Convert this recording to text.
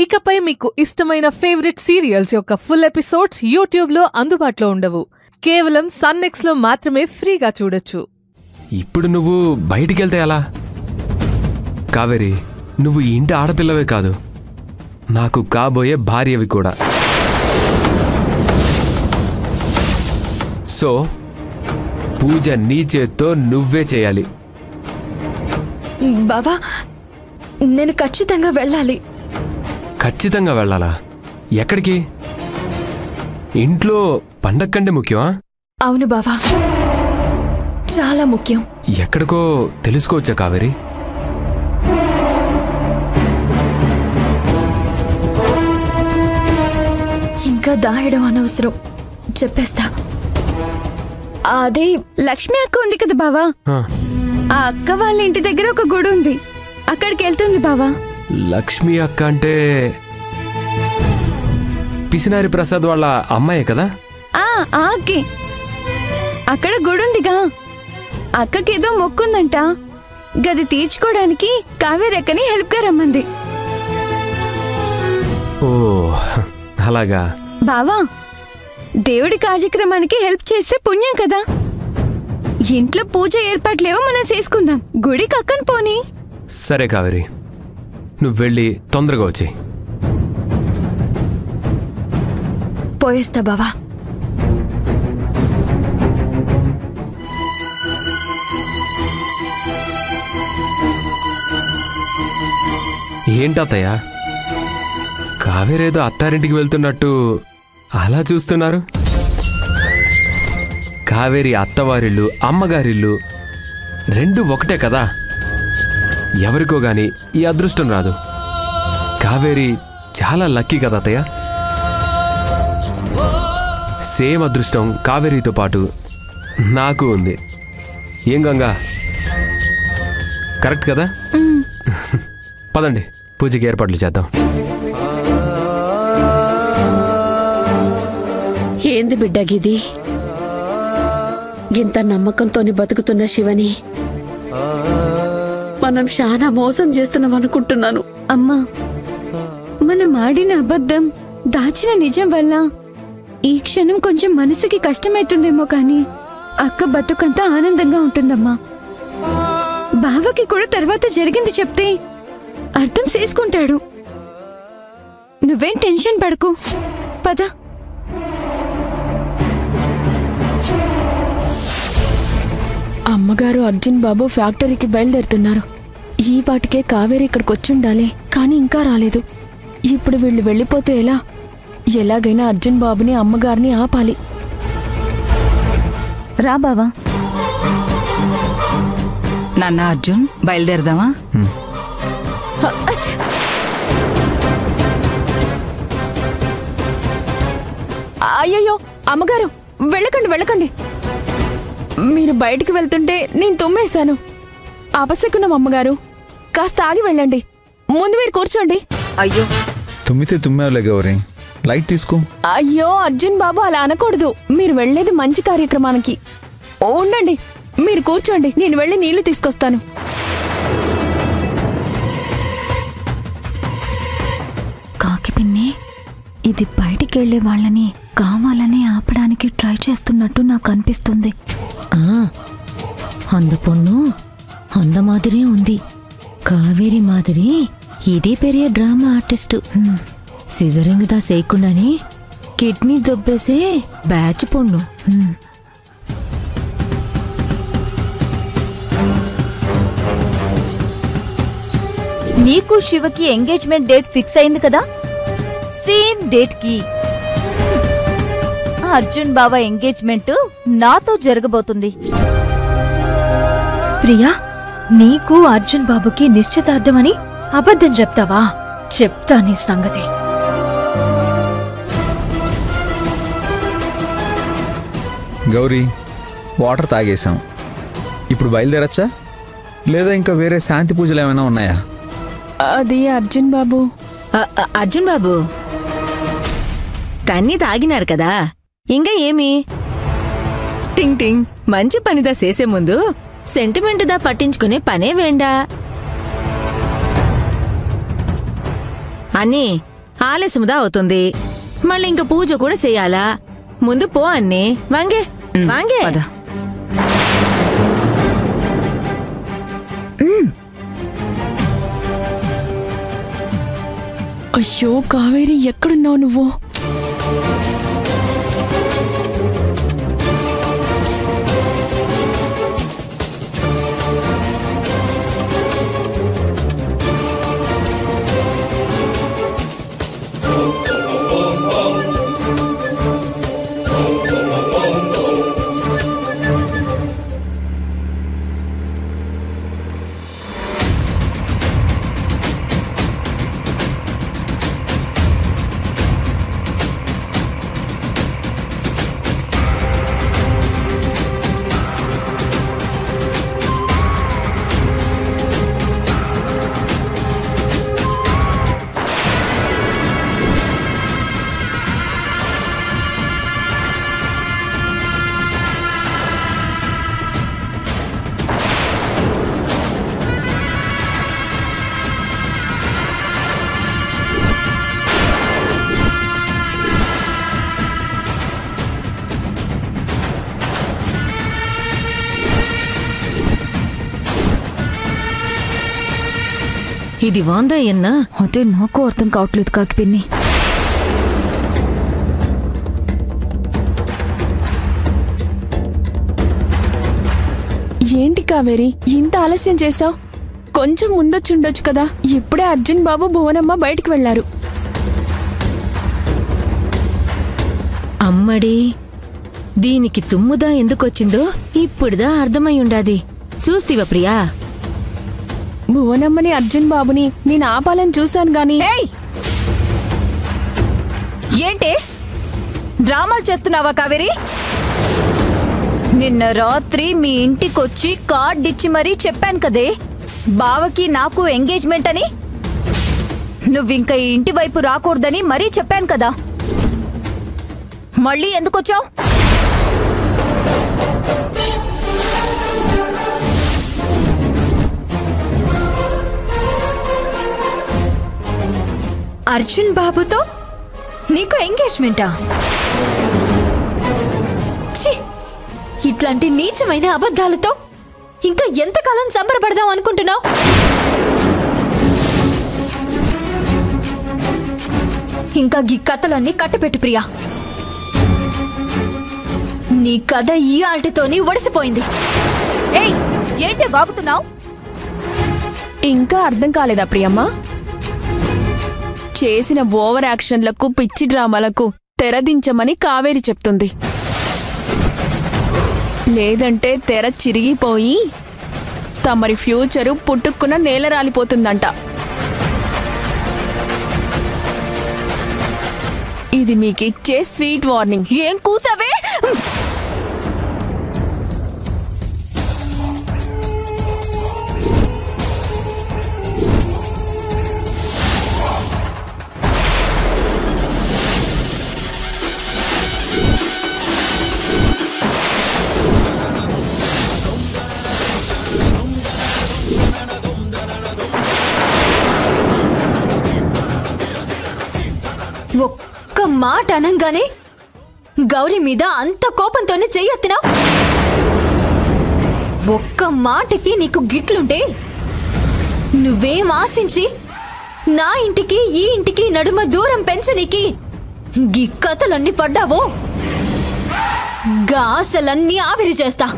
ఇకపై మీకు ఇష్టమైన ఫేవరెట్ సీరియల్స్ యొక్క ఫుల్ ఎపిసోడ్స్ యూట్యూబ్లో అందుబాటులో ఉండవు. కేవలం సన్నెక్స్లో మాత్రమే ఫ్రీగా చూడొచ్చు. ఇప్పుడు నువ్వు బయటికెళ్తే ఎలా? కావేరి, నువ్వు ఈ ఇంటి ఆడపిల్లవే కాదు, నాకు కాబోయే భార్యవి కూడా. సో పూజ నీ చేత్తో నువ్వే చేయాలి. బావా, నేను ఖచ్చితంగా వెళ్ళాలి. ఖచ్చితంగా వెళ్ళాలా? ఎక్కడికి? ఇంట్లో పండగ కంటే ముఖ్యమా? అవును బావా, చాలా ముఖ్యం. ఎక్కడికో తెలుసుకోవచ్చా కావేరి? ఇంకా దాయడం అనవసరం, చెప్పేస్తా. అదే లక్ష్మి అక్క ఉంది కదా బావా, ఆ అక్క వాళ్ళ ఇంటి దగ్గర ఒక గుడి ఉంది, అక్కడికి వెళ్తుంది బావా. లక్ష్మి అక్క అంటే పిసినారి ప్రసాద్ వాళ్ళ అమ్మాయే కదా? అక్కే. అక్కడ గుడుందిగా, అక్కకేదో మొక్కుందంట, గది తీర్చుకోవడానికి కావేరక్కని హెల్ప్గా రమ్మంది. ఓ అలాగా బావా, దేవుడి కార్యక్రమానికి హెల్ప్ చేస్తే పుణ్యం కదా. ఇంట్లో పూజ ఏర్పాట్లేవో మనం చేసుకుందాం, గుడికి అక్కని పోనీ. సరే కావేరి, నువ్వు వెళ్ళి తొందరగా వచ్చేయి. పోయేస్తా బావా. ఏంటత్తయ్య, కావేరేదో అత్తారింటికి వెళ్తున్నట్టు అలా చూస్తున్నారు? కావేరి అత్తవారిల్లు అమ్మగారిల్లు రెండు ఒకటే కదా. ఎవరికో గాని ఈ అదృష్టం రాదు. కావేరి చాలా లక్కీ కదా అత్తయ్య. సేమ్ అదృష్టం కావేరితో పాటు నాకు ఉంది. ఏం గంగా, కరెక్ట్ కదా? పదండి, పూజకి ఏర్పాట్లు చేద్దాం. ఏంది బిడ్డ గిది? గింత నమ్మకంతోని బతుకుతున్న శివని మనం చాలా మోసం చేస్తున్నాం అనుకుంటున్నాను. అమ్మా, మనం ఆడిన అబద్ధం, దాచిన నిజం వల్ల ఈ క్షణం కొంచెం మనసుకి కష్టమైతుందేమో, కానీ అక్క బతుకంతా ఆనందంగా ఉంటుందమ్మా. బావకి కూడా తర్వాత జరిగింది చెప్తే అర్థం చేసుకుంటాడు. నువ్వేం టెన్షన్ పడకు, పద. అమ్మగారు అర్జున్ బాబు ఫ్యాక్టరీకి బయలుదేరుతున్నారు. ఈ పాటికే కావేరి ఇక్కడికి వచ్చుండాలి, కానీ ఇంకా రాలేదు. ఇప్పుడు వీళ్ళు వెళ్ళిపోతే ఎలా? ఎలాగైనా అర్జున్ బాబుని అమ్మగారిని ఆపాలి. రా బావా. నాన్న అర్జున్, బయలుదేరదామా? అయ్యయ్యో అమ్మగారు, వెళ్ళకండి వెళ్ళకండి. మీరు బయటికి వెళ్తుంటే నేను తుమ్మేశాను. అపశకునం అమ్మగారు, కాస్త ఆగి వెళ్ళండి. ముందు మీరు కూర్చోండి. అయ్యో, తుమ్మితే తుమ్మావులే గౌరీ, లైట్ తీసుకో. అయ్యో అర్జున్ బాబు, అలా అనకూడదు. మీరు వెళ్ళేది మంచి కార్యక్రమానికి. ఉండండి, మీరు కూర్చోండి, నేను వెళ్ళి నీళ్లు తీసుకొస్తాను. కాకి పిన్ని, ఇది బయటికి వెళ్లే వాళ్ళని కావాలని ఆపడానికి ట్రై చేస్తున్నట్టు నాకు అనిపిస్తుంది. அந்த பொண்ணு அந்த மாதிரி ఉంది. కావేరి మాదిరి ఇది పెరియ డ్రామా ఆర్టిస్టు. సిజరింగ్ దా చేయకుండానే కిడ్నీ దొబ్బేసే బ్యాచ్ పొన్ను. నీకు శివకి ఎంగేజ్మెంట్ డేట్ ఫిక్స్ అయింది కదా, సేమ్ డేట్ కి అర్జున్ బావ ఎంగేజ్మెంట్ నాతో జరగబోతుంది. ప్రియా, నీకు అర్జున్ బాబుకి నిశ్చితార్థమని అబద్ధం చెప్తావా? చెప్తా నీ సంగతి. గౌరీ, వాటర్ తాగేశాం. ఇప్పుడు బయలుదేరచ్చా, లేదా ఇంకా వేరే శాంతి పూజలు ఏమైనా ఉన్నాయా? అది అర్జున్ బాబు. అర్జున్ బాబు, తన్ని తాగినారు కదా, ఇంకా ఏమి? టింగ్ టింగ్, మంచి పనిదా చేసే ముందు సెంటిమెంట్ దా పట్టించుకునే పనే వేండా. అన్నీ ఆలస్యముదా అవుతుంది. మళ్ళీ ఇంక పూజ కూడా చెయ్యాలా. ముందు పో అన్నీ. వాంగే వాంగే. అయ్యో కావేరి, ఎక్కడున్నావు నువ్వు? ఇది వాందా ఎన్నా? అదే నాకు అర్థం కావట్లేదు కాకి పిన్ని. ఏంటి కావేరి, ఇంత ఆలస్యం చేసావు? కొంచెం ముందొచ్చుండొచ్చు కదా. ఇప్పుడే అర్జున్ బాబు భువనమ్మ బయటికి వెళ్లారు. అమ్మడి, దీనికి తుమ్ముదా ఎందుకొచ్చిందో ఇప్పుడుదా అర్థమై ఉండాది. చూస్తివా ప్రియా? భువనమ్మని అర్జున్ బాబుని నేను ఆపాలని చూశాను గాని. ఏంటి డ్రామాలు చేస్తున్నావా కావేరి? నిన్న రాత్రి మీ ఇంటికొచ్చి కార్డ్ ఇచ్చి మరీ చెప్పాను కదే బావకి నాకు ఎంగేజ్మెంట్ అని. నువ్వింక ఈ ఇంటి వైపు రాకూడదని మరీ చెప్పాను కదా. మళ్ళీ ఎందుకొచ్చావు? అర్జున్ బాబుతో నీకు ఎంగేజ్మెంటా? ఇట్లాంటి నీచమైన అబద్ధాలతో ఇంకా ఎంతకాలం సంబరపడదాం అనుకుంటున్నావు? ఇంకా ఈ కథలన్నీ కట్టపెట్టు ప్రియా. నీ కథ ఈ ఆల్టితోని ఒడిసిపోయింది. ఏయ్, ఏంటి బాగుతున్నావు? ఇంకా అర్థం కాలేదా ప్రియమ్మ? చేసిన ఓవర్ యాక్షన్లకు, పిచ్చి డ్రామాలకు తెరదించమని కావేరి చెప్తుంది. లేదంటే తెర చిరిగిపోయి తమరి ఫ్యూచరు పుట్టుక్కున నేల రాలిపోతుందంట. ఇది మీకిచ్చే స్వీట్ వార్నింగ్. ఏం కూసావే? ఒక్క మాట అనంగానే గౌరీ మీద అంత కోపంతోనే చెయ్యెత్తినా? ఒక్క మాటకి నీకు గిట్లుంటే నువ్వేం ఆశించి నా ఇంటికి ఈ ఇంటికి నడుమ దూరం పెంచనీకి గీ కథలన్నీ పడ్డావో గా ఆశలన్నీ ఆవిరి చేస్తా.